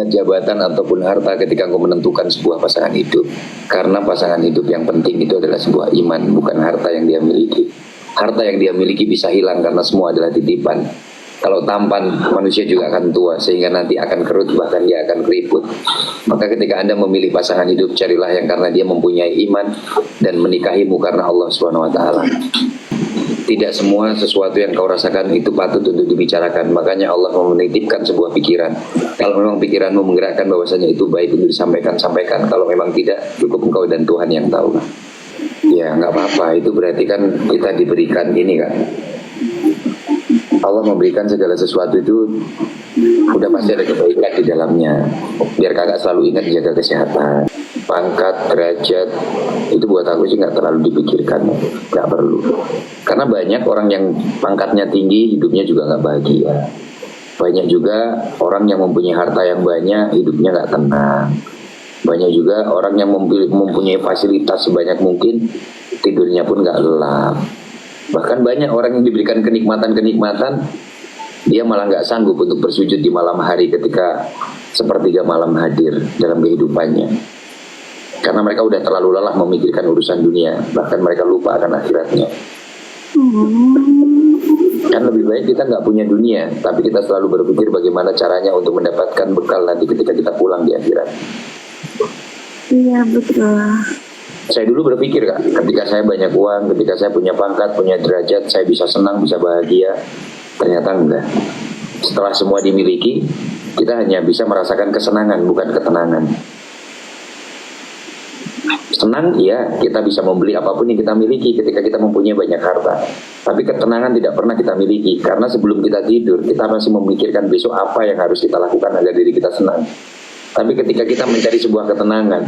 jabatan ataupun harta ketika engkau menentukan sebuah pasangan hidup. Karena pasangan hidup yang penting itu adalah sebuah iman, bukan harta yang dia miliki. Harta yang dia miliki bisa hilang karena semua adalah titipan. Kalau tampan, manusia juga akan tua, sehingga nanti akan kerut, bahkan dia akan keriput. Maka ketika Anda memilih pasangan hidup, carilah yang karena dia mempunyai iman dan menikahimu karena Allah SWT. Tidak semua sesuatu yang kau rasakan itu patut untuk dibicarakan. Makanya Allah menitipkan sebuah pikiran. Kalau memang pikiranmu menggerakkan bahwasanya itu baik untuk disampaikan, sampaikan. Kalau memang tidak, cukup engkau dan Tuhan yang tahu. Ya nggak apa-apa, itu berarti kan kita diberikan ini kan. Allah memberikan segala sesuatu itu udah pasti ada kebaikan di dalamnya. Biar kakak selalu ingat jaga kesehatan. Pangkat, derajat, itu buat aku sih nggak terlalu dipikirkan, nggak perlu. Karena banyak orang yang pangkatnya tinggi, hidupnya juga nggak bahagia. Banyak juga orang yang mempunyai harta yang banyak, hidupnya nggak tenang. Banyak juga orang yang mempunyai fasilitas sebanyak mungkin, tidurnya pun nggak lelap. Bahkan banyak orang yang diberikan kenikmatan-kenikmatan, dia malah nggak sanggup untuk bersujud di malam hari ketika sepertiga malam hadir dalam kehidupannya. Karena mereka udah terlalu lelah memikirkan urusan dunia, bahkan mereka lupa akan akhiratnya. Kan lebih baik kita nggak punya dunia, tapi kita selalu berpikir bagaimana caranya untuk mendapatkan bekal nanti ketika kita pulang di akhirat. Iya betul. Saya dulu berpikir Kak, ketika saya banyak uang, ketika saya punya pangkat, punya derajat, saya bisa senang, bisa bahagia. Ternyata enggak. Setelah semua dimiliki, kita hanya bisa merasakan kesenangan, bukan ketenangan. Senang, iya, kita bisa membeli apapun yang kita miliki ketika kita mempunyai banyak harta. Tapi ketenangan tidak pernah kita miliki, karena sebelum kita tidur, kita masih memikirkan besok apa yang harus kita lakukan agar diri kita senang. Tapi ketika kita mencari sebuah ketenangan,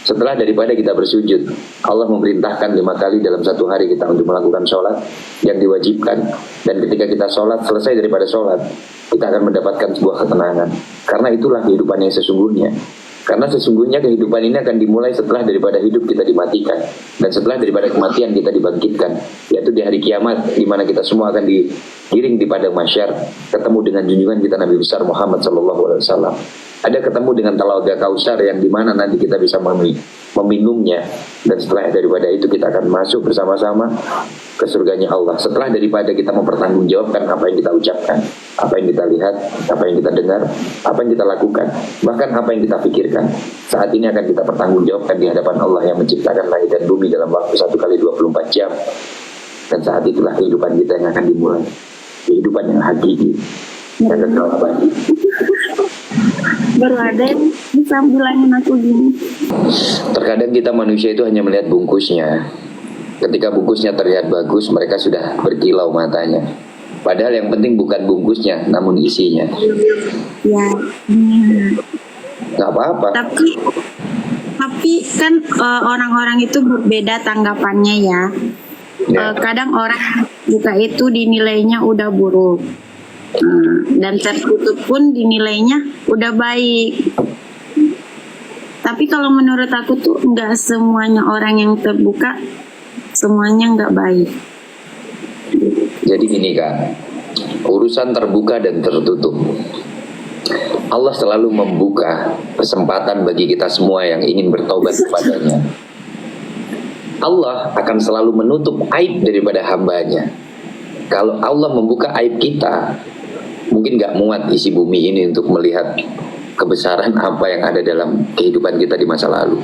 setelah daripada kita bersujud, Allah memerintahkan 5 kali dalam satu hari kita untuk melakukan sholat yang diwajibkan. Dan ketika kita sholat, selesai daripada sholat, kita akan mendapatkan sebuah ketenangan. Karena itulah kehidupan yang sesungguhnya. Karena sesungguhnya kehidupan ini akan dimulai setelah daripada hidup kita dimatikan, dan setelah daripada kematian kita dibangkitkan, yaitu di hari kiamat, di mana kita semua akan digiring di padang mahsyar, ketemu dengan junjungan kita Nabi besar Muhammad SAW. Ada ketemu dengan Telaga Kausar yang dimana nanti kita bisa meminumnya, dan setelah daripada itu kita akan masuk bersama-sama ke surganya Allah. Setelah daripada kita mempertanggungjawabkan apa yang kita ucapkan, apa yang kita lihat, apa yang kita dengar, apa yang kita lakukan, bahkan apa yang kita pikirkan. Saat ini akan kita pertanggungjawabkan di hadapan Allah yang menciptakan langit dan bumi dalam waktu 1 kali 24 jam. Dan saat itulah kehidupan kita yang akan dimulai, kehidupan yang hakiki dan kekal abadi. Baru ada yang bisa bilangin aku gini. Terkadang kita manusia itu hanya melihat bungkusnya. Ketika bungkusnya terlihat bagus, mereka sudah berkilau matanya. Padahal yang penting bukan bungkusnya, namun isinya. Ya. Nggak apa-apa. Tapi kan orang-orang itu berbeda tanggapannya ya. Kadang orang buka itu dinilainya udah buruk. Dan tertutup pun dinilainya udah baik. Tapi kalau menurut aku tuh nggak semuanya orang yang terbuka semuanya nggak baik. Jadi gini kan, urusan terbuka dan tertutup, Allah selalu membuka kesempatan bagi kita semua yang ingin bertaubat kepadanya. Allah akan selalu menutup aib daripada hambanya. Kalau Allah membuka aib kita, mungkin gak muat isi bumi ini untuk melihat kebesaran apa yang ada dalam kehidupan kita di masa lalu.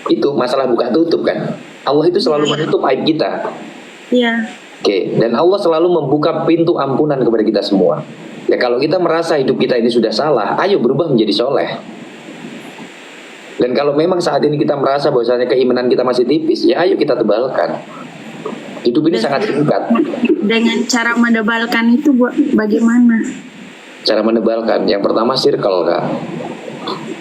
Itu masalah buka tutup kan. Allah itu selalu menutup aib kita. Iya. Oke, dan Allah selalu membuka pintu ampunan kepada kita semua. Ya kalau kita merasa hidup kita ini sudah salah, ayo berubah menjadi soleh. Dan kalau memang saat ini kita merasa bahwasanya keimanan kita masih tipis, ya ayo kita tebalkan. Hidup ini sangat singkat. Dengan cara menebalkan itu bagaimana? Cara menebalkan, yang pertama circle Kak.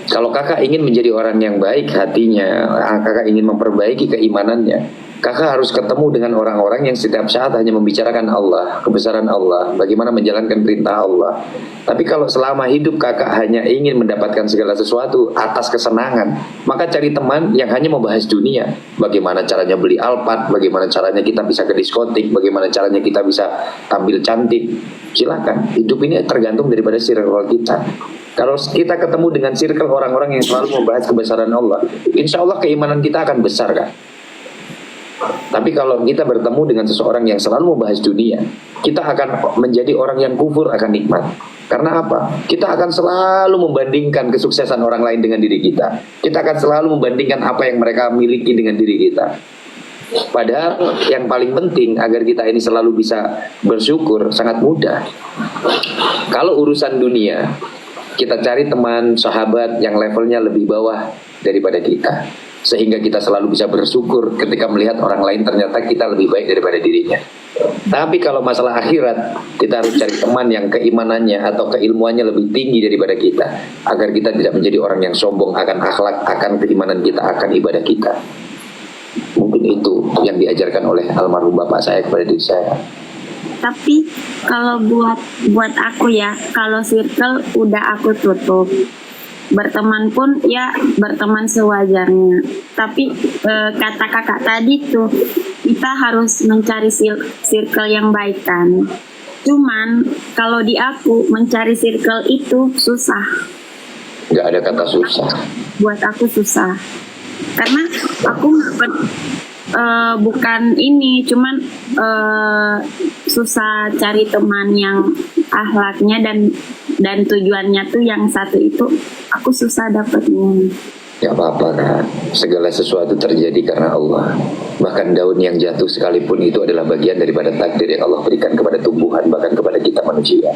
Kalau kakak ingin menjadi orang yang baik hatinya, kakak ingin memperbaiki keimanannya, kakak harus ketemu dengan orang-orang yang setiap saat hanya membicarakan Allah, kebesaran Allah, bagaimana menjalankan perintah Allah. Tapi kalau selama hidup kakak hanya ingin mendapatkan segala sesuatu atas kesenangan, maka cari teman yang hanya membahas dunia. Bagaimana caranya beli Alphard, bagaimana caranya kita bisa ke diskotik, bagaimana caranya kita bisa tampil cantik. Silakan, hidup ini tergantung daripada circle kita. Kalau kita ketemu dengan circle orang-orang yang selalu membahas kebesaran Allah, insya Allah keimanan kita akan besar kan. Tapi kalau kita bertemu dengan seseorang yang selalu membahas dunia, kita akan menjadi orang yang kufur akan nikmat. Karena apa? Kita akan selalu membandingkan kesuksesan orang lain dengan diri kita. Kita akan selalu membandingkan apa yang mereka miliki dengan diri kita. Padahal yang paling penting agar kita ini selalu bisa bersyukur sangat mudah. Kalau urusan dunia, kita cari teman, sahabat yang levelnya lebih bawah daripada kita, sehingga kita selalu bisa bersyukur ketika melihat orang lain ternyata kita lebih baik daripada dirinya. Tapi kalau masalah akhirat, kita harus cari teman yang keimanannya atau keilmuannya lebih tinggi daripada kita, agar kita tidak menjadi orang yang sombong akan akhlak, akan keimanan kita, akan ibadah kita. Mungkin itu yang diajarkan oleh almarhum bapak saya kepada diri saya. Tapi kalau buat aku ya, kalau circle udah aku tutup. Berteman pun ya berteman sewajarnya. Tapi kata kakak tadi tuh, kita harus mencari circle yang baik kan. Cuman kalau di aku mencari circle itu susah. Gak ada kata susah. Buat aku susah. Karena aku bukan ini, cuman susah cari teman yang akhlaknya dan tujuannya tuh yang satu itu, aku susah dapetnya. Gak apa-apa kan, segala sesuatu terjadi karena Allah. Bahkan daun yang jatuh sekalipun itu adalah bagian daripada takdir yang Allah berikan kepada tumbuhan, bahkan kepada kita manusia.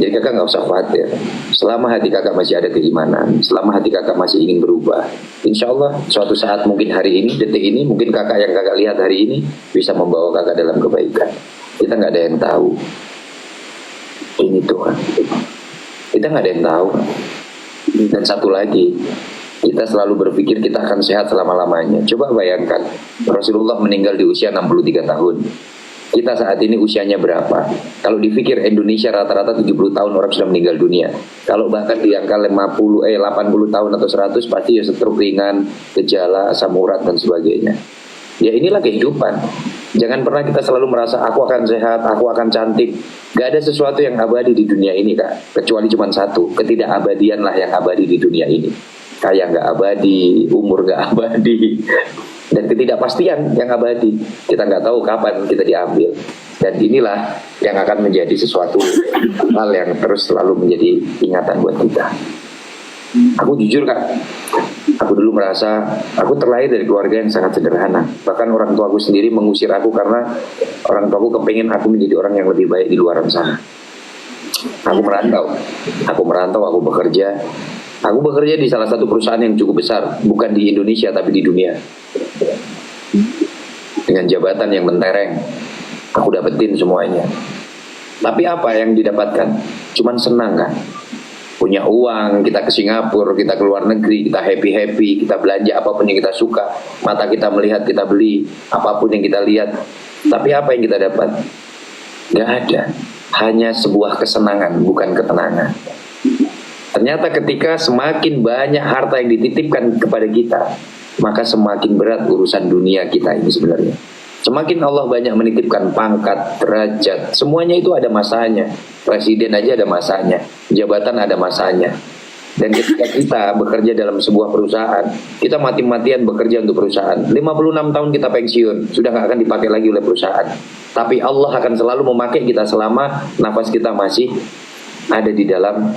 Jadi kakak gak usah khawatir. Selama hati kakak masih ada keimanan, selama hati kakak masih ingin berubah, insya Allah suatu saat, mungkin hari ini, detik ini, mungkin kakak yang kakak lihat hari ini bisa membawa kakak dalam kebaikan. Kita gak ada yang tahu. Ini Tuhan. Kita gak ada yang tahu. Dan satu lagi, kita selalu berpikir kita akan sehat selama-lamanya. Coba bayangkan, Rasulullah meninggal di usia 63 tahun. Kita saat ini usianya berapa? Kalau dipikir Indonesia rata-rata 70 tahun orang sudah meninggal dunia. Kalau bahkan di angka 80 tahun atau 100, pasti ya stroke ringan, gejala, asam urat dan sebagainya. Ya inilah kehidupan. Jangan pernah kita selalu merasa aku akan sehat, aku akan cantik. Gak ada sesuatu yang abadi di dunia ini kak, kecuali cuma satu, ketidakabadian lah yang abadi di dunia ini. Kaya gak abadi, umur gak abadi, dan ketidakpastian yang abadi. Kita nggak tahu kapan kita diambil. Dan inilah yang akan menjadi sesuatu hal yang terus selalu menjadi ingatan buat kita. Aku jujur kak, aku dulu merasa aku terlahir dari keluarga yang sangat sederhana. Bahkan orang tua aku sendiri mengusir aku karena orang tua aku kepengen aku menjadi orang yang lebih baik di luar sana. Aku merantau, aku bekerja. Aku bekerja di salah satu perusahaan yang cukup besar, bukan di Indonesia tapi di dunia. Dengan jabatan yang mentereng, aku dapetin semuanya. Tapi apa yang didapatkan? Cuman senang kan? Punya uang, kita ke Singapura, kita ke luar negeri, kita happy-happy, kita belanja apapun yang kita suka. Mata kita melihat, kita beli apapun yang kita lihat. Tapi apa yang kita dapat? Gak ada. Hanya sebuah kesenangan, bukan ketenangan. Ternyata ketika semakin banyak harta yang dititipkan kepada kita, maka semakin berat urusan dunia kita ini sebenarnya. Semakin Allah banyak menitipkan pangkat, derajat, semuanya itu ada masanya. Presiden aja ada masanya, jabatan ada masanya. Dan ketika kita bekerja dalam sebuah perusahaan, kita mati-matian bekerja untuk perusahaan. 56 tahun kita pensiun, sudah gak akan dipakai lagi oleh perusahaan. Tapi Allah akan selalu memakai kita selama nafas kita masih ada di dalam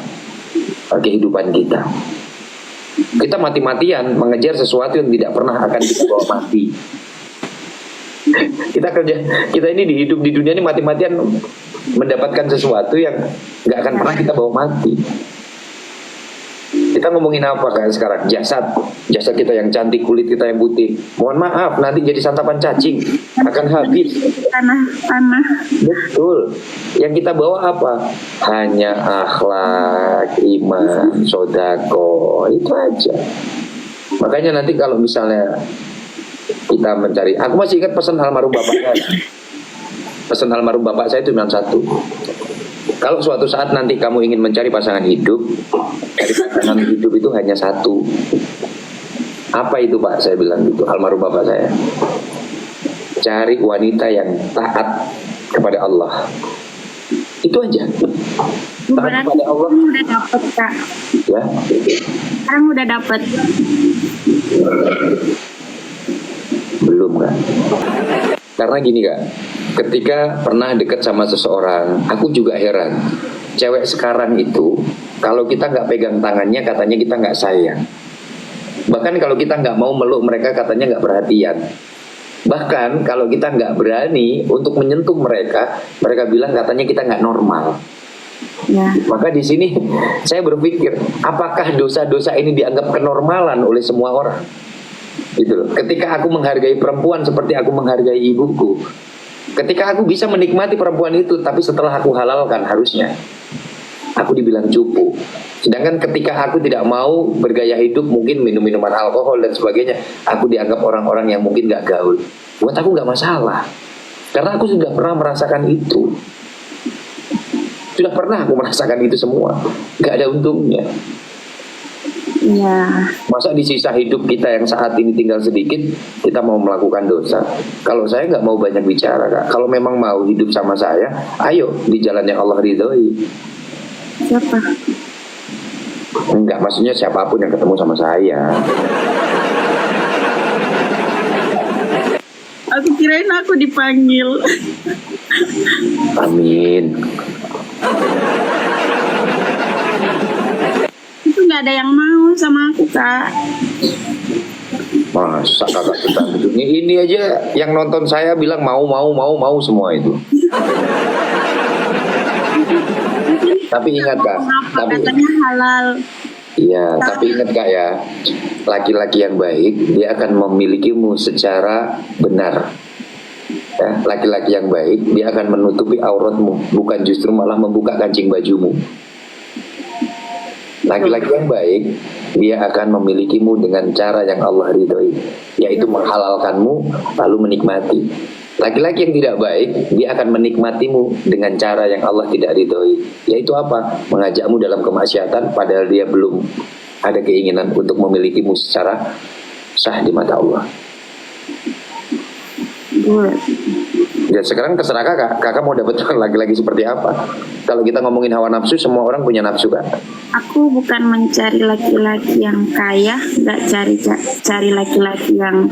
kehidupan kita. Kita mati-matian mengejar sesuatu yang tidak pernah akan kita bawa mati. Kita ini hidup di dunia ini mati-matian mendapatkan sesuatu yang nggak akan pernah kita bawa mati. Kita ngomongin apa kan sekarang? Jasad kita yang cantik, kulit kita yang putih. Mohon maaf, nanti jadi santapan cacing, akan habis. Tanah. Betul. Yang kita bawa apa? Hanya akhlak, iman, sodako, itu aja. Makanya nanti kalau misalnya kita mencari, aku masih ingat pesan almarhum bapak saya. Pesan almarhum bapak saya itu cuma satu. Kalau suatu saat nanti kamu ingin mencari pasangan hidup, dari pasangan hidup itu hanya satu. Apa itu Pak? Saya bilang gitu, almarhum bapak saya. Cari wanita yang taat kepada Allah. Itu aja. Taat Berarti kepada Allah. sekarang udah dapet Kak. Ya, Sekarang udah dapet. belum kan? Karena gini Kak, ketika pernah deket sama seseorang, aku juga heran. Cewek sekarang itu, kalau kita nggak pegang tangannya, katanya kita nggak sayang. Bahkan kalau kita nggak mau meluk mereka, katanya nggak perhatian. Bahkan kalau kita nggak berani untuk menyentuh mereka, mereka bilang katanya kita nggak normal. Ya. Maka di sini saya berpikir, apakah dosa-dosa ini dianggap kenormalan oleh semua orang? Gitu loh. Ketika aku menghargai perempuan seperti aku menghargai ibuku, ketika aku bisa menikmati perempuan itu, tapi setelah aku halalkan harusnya aku dibilang cupu. Sedangkan ketika aku tidak mau bergaya hidup, mungkin minum minuman alkohol dan sebagainya, aku dianggap orang-orang yang mungkin gak gaul. Buat aku gak masalah, karena aku sudah pernah merasakan itu. Sudah pernah aku merasakan itu semua. Gak ada untungnya. Ya. Masa di sisa hidup kita yang saat ini tinggal sedikit, kita mau melakukan dosa? Kalau saya nggak mau banyak bicara, Kak. Kalau memang mau hidup sama saya, ayo di jalan yang Allah ridhoi. Siapa? Enggak, maksudnya siapapun yang ketemu sama saya. Aku kirain aku dipanggil. Amin. Itu nggak ada yang mau sama aku Kak. Masa kakak kita gitu? Ini aja yang nonton saya bilang mau semua itu. Tapi ingat Kak, tapi Katanya halal. iya, tapi ingat Kak ya, laki-laki yang baik dia akan memilikimu secara benar. Ya, laki-laki yang baik dia akan menutupi auratmu, bukan justru malah membuka kancing bajumu. Laki-laki yang baik dia akan memilikimu dengan cara yang Allah ridhoi, yaitu menghalalkanmu lalu menikmati. Laki-laki yang tidak baik dia akan menikmatimu dengan cara yang Allah tidak ridhoi, yaitu apa? Mengajakmu dalam kemaksiatan padahal dia belum ada keinginan untuk memilikimu secara sah di mata Allah. Ya sekarang terserah kakak mau dapat laki-laki seperti apa. Kalau kita ngomongin hawa nafsu, semua orang punya nafsu Kak. Aku bukan mencari laki-laki yang kaya, nggak cari laki-laki yang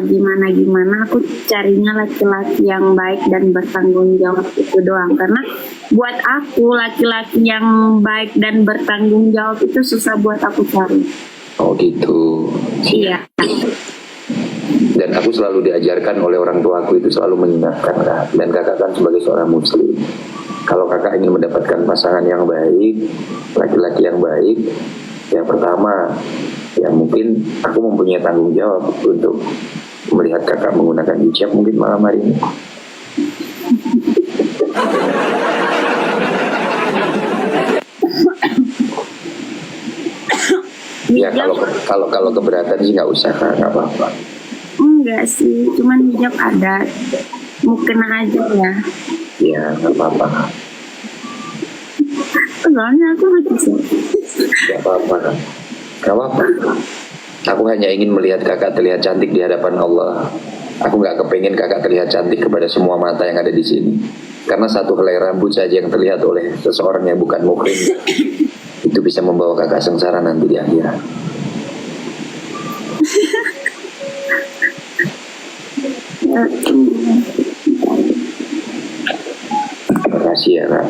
gimana. Aku carinya laki-laki yang baik dan bertanggung jawab, itu doang. Karena buat aku laki-laki yang baik dan bertanggung jawab itu susah buat aku cari. Oh gitu. Iya. Dan aku selalu diajarkan oleh orang tuaku itu selalu mengingatkan Kak. Dan kakak kan sebagai seorang muslim, kalau kakak ingin mendapatkan pasangan yang baik, laki-laki yang baik, ya pertama, ya mungkin aku mempunyai tanggung jawab untuk melihat kakak menggunakan hijab mungkin malam hari ini. Ya kalau keberatan sih nggak usah Kak, nggak apa-apa. Enggak sih, cuman hijab adat. Mukena aja ya. Ya nggak apa-apa. Soalnya aku lucu sih. Nggak apa-apa Kak. Nggak apa-apa. Aku hanya ingin melihat kakak terlihat cantik di hadapan Allah. Aku nggak kepengen kakak terlihat cantik kepada semua mata yang ada di sini. Karena satu helai rambut saja yang terlihat oleh seseorang yang bukan muhrim itu bisa membawa kakak sengsara nanti di akhirat. Terima kasih ya Kak.